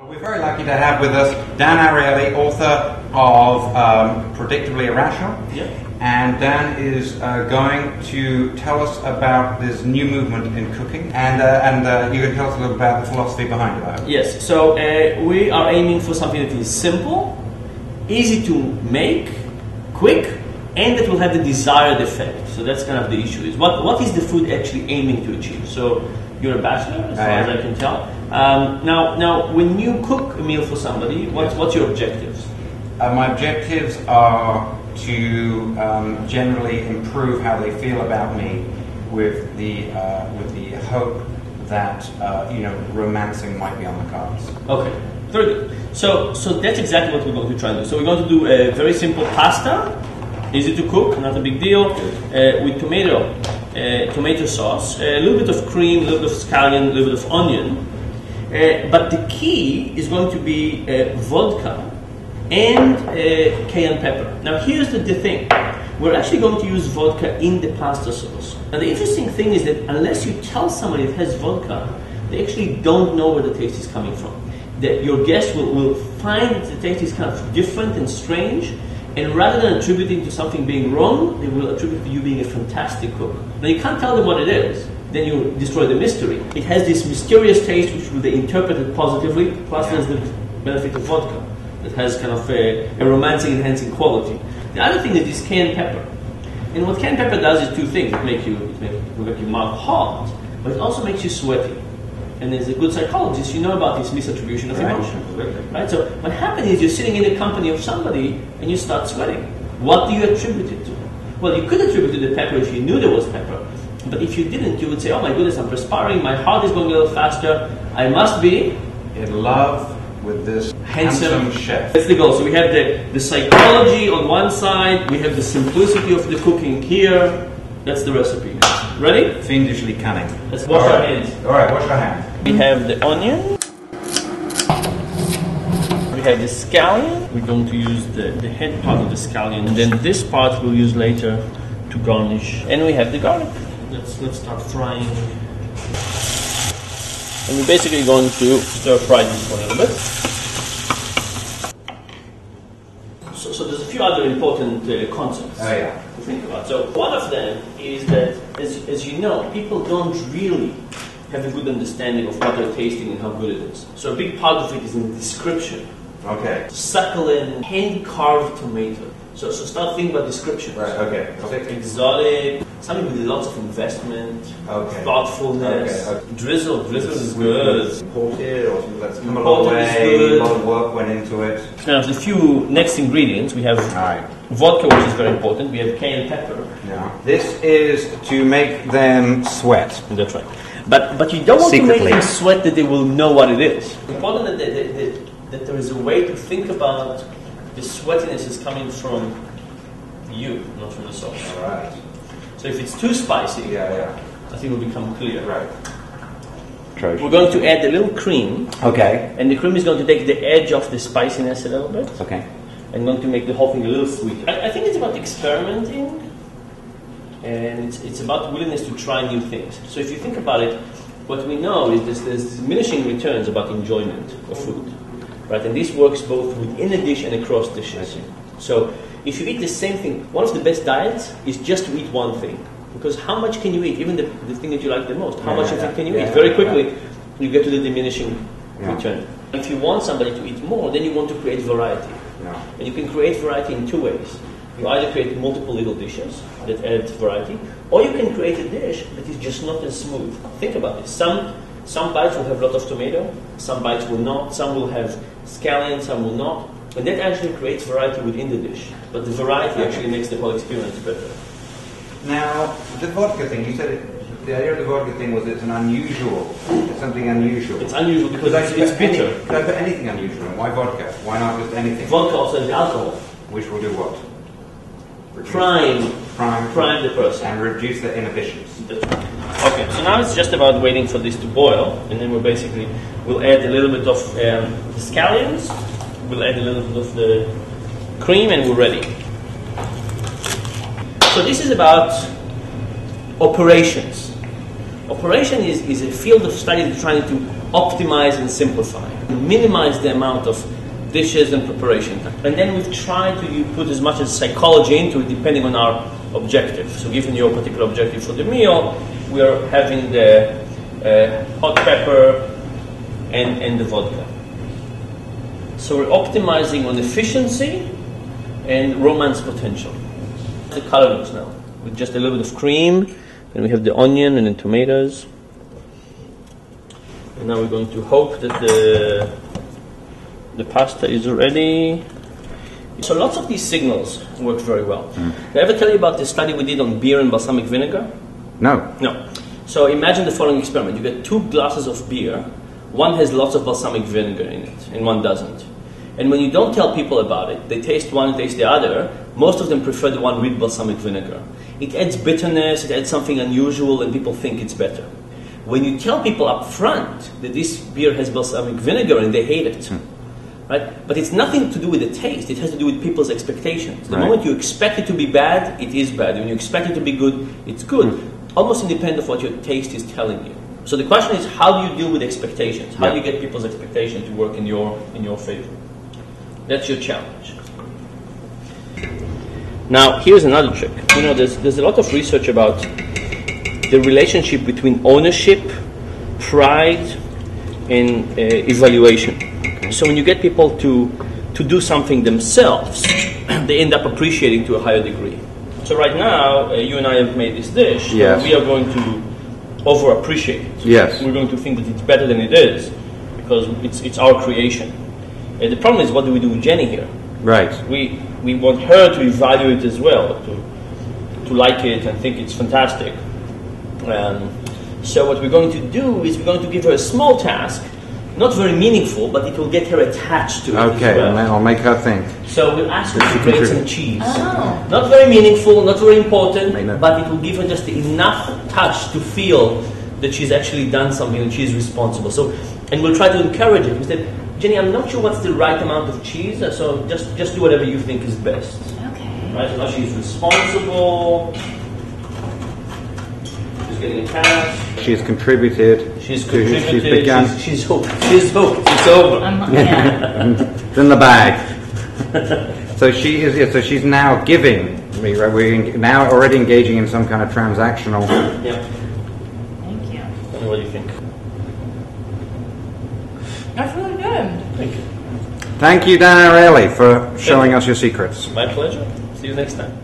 We're very lucky to have with us Dan Ariely, author of Predictably Irrational. Yeah. And Dan is going to tell us about this new movement in cooking, and you can tell us a little about the philosophy behind it. Yes, so we are aiming for something that is simple, easy to make, quick, and that will have the desired effect. So that's kind of the issue, is what is the food actually aiming to achieve? So you're a bachelor, as far as I can tell. Now, when you cook a meal for somebody, what's your objectives? My objectives are to generally improve how they feel about me, with the hope that romancing might be on the cards. Okay, very good. So that's exactly what we're going to try and do. So we're going to do a very simple pasta, easy to cook, not a big deal, with tomato sauce, a little bit of cream, a little bit of scallion, a little bit of onion. But the key is going to be vodka and cayenne pepper. Now here's the thing. We're actually going to use vodka in the pasta sauce. Now the interesting thing is that unless you tell somebody it has vodka, they actually don't know where the taste is coming from. That your guest will find that the taste is kind of different and strange, and rather than attributing to something being wrong, they will attribute to you being a fantastic cook. Now you can't tell them what it is, then you destroy the mystery. It has this mysterious taste which they interpret it positively, plus there's the benefit of vodka. It has kind of a romancing, enhancing quality. The other thing is this cayenne pepper. And what cayenne pepper does is two things. It makes your mouth hot, but it also makes you sweaty. And as a good psychologist, you know about this misattribution of emotion. Right? So what happens is you're sitting in the company of somebody and you start sweating. What do you attribute it to? Well, you could attribute it to the pepper if you knew there was pepper. But if you didn't, you would say, oh my goodness, I'm perspiring, my heart is going a little faster, I must be in love with this handsome chef. That's the goal. So we have the psychology on one side, we have the simplicity of the cooking here. That's the recipe. Ready? Fiendishly cunning. Let's wash our hands. Alright, wash our hands. We have the onion. We have the scallion. We're going to use the head part of the scallion. And then this part we'll use later to garnish. And we have the garlic. Let's start frying. And we're basically going to stir fry this one a little bit. So there's a few other important concepts to think about. So one of them is that, as you know, people don't really have a good understanding of what they're tasting and how good it is. So a big part of it is in the description. Okay. Succulent, hand-carved tomato. So start thinking about description. Right, okay. Exotic, something with lots of investment, thoughtfulness. Okay. Drizzle is good. Imported or something that's come a long way, a lot of work went into it. Now, the few next ingredients, we have vodka, which is very important. We have cayenne pepper. Yeah. This is to make them sweat. That's right. But you don't want to make them sweat that they will know what it is. It's important that there is a way to think about the sweatiness is coming from you, not from the sauce. All right. So if it's too spicy, I think it will become clear. Right. We're going to add a little cream. Okay. And the cream is going to take the edge off the spiciness a little bit. Okay. And going to make the whole thing a little sweet. I think it's about experimenting, and it's about willingness to try new things. So if you think about it, what we know is there's diminishing returns about enjoyment of food. Right? And this works both within a dish and across dishes. So if you eat the same thing, one of the best diets is just to eat one thing. Because how much can you eat? Even the thing that you like the most, how much of it can you eat? Very quickly, you get to the diminishing return. If you want somebody to eat more, then you want to create variety. And you can create variety in two ways. You either create multiple little dishes that add variety, or you can create a dish that is just not as smooth. Think about this. Some bites will have a lot of tomato, some bites will not, some will have scallion, some will not. And that actually creates variety within the dish. But the variety actually makes the whole experience better. Now, the vodka thing, you said the idea of the vodka thing was it's something unusual. It's unusual because it's bitter. Could I put anything unusual in? Why vodka? Why not just anything? Vodka also has alcohol. Which will do what? Prime the person. And reduce the inhibitions. Okay, so now it's just about waiting for this to boil, and then we'll add a little bit of the scallions, we'll add a little bit of the cream, and we're ready. So this is about operations. Operation is a field of study that's trying to optimize and simplify, minimize the amount of dishes and preparation. And then we've tried to put as much as psychology into it depending on our objective. So given your particular objective for the meal, we are having the hot pepper and the vodka. So we're optimizing on efficiency and romance potential. The color looks now, with just a little bit of cream, and we have the onion and the tomatoes. And now we're going to hope that the pasta is ready. So lots of these signals work very well. Did I ever tell you about the study we did on beer and balsamic vinegar? No. No. So imagine the following experiment. You get 2 glasses of beer. One has lots of balsamic vinegar in it, and one doesn't. And when you don't tell people about it, they taste one and taste the other, most of them prefer the one with balsamic vinegar. It adds bitterness, it adds something unusual, and people think it's better. When you tell people up front that this beer has balsamic vinegar and they hate it, right? But it's nothing to do with the taste, it has to do with people's expectations. The moment you expect it to be bad, it is bad. When you expect it to be good, it's good. Almost independent of what your taste is telling you. So the question is, how do you deal with expectations? How do you get people's expectation to work in your favor? That's your challenge. Now, here's another trick. You know, there's a lot of research about the relationship between ownership, pride, and evaluation. Okay. So when you get people to do something themselves, they end up appreciating to a higher degree. So right now, you and I have made this dish. Yes. We are going to over-appreciate it. Yes. We're going to think that it's better than it is because it's our creation. The problem is, what do we do with Jenny here? Right. We want her to evaluate as well, to like it and think it's fantastic. So what we're going to do is we're going to give her a small task, not very meaningful, but it will get her attached to it. Okay, as well. I'll make her think. So we'll ask her to grate some cheese. Oh. Not very meaningful, not very important, I know. but it will give her just enough touch to feel that she's actually done something and she's responsible. So, and we'll try to encourage it. We said, Jenny, I'm not sure what's the right amount of cheese, so just do whatever you think is best. Okay. Right? So now she's responsible. She's getting a task. She's contributed. She's contributed. She's begun. She's hooked. She's hooked. It's over. It's in the bag. So she is. So she's now giving me. Right? We're now already engaging in some kind of transactional. Yeah. Thank you. Tell me what you think. That's really good. Thank you. Thank you, Dan Ariely, for showing us your secrets. My pleasure. See you next time.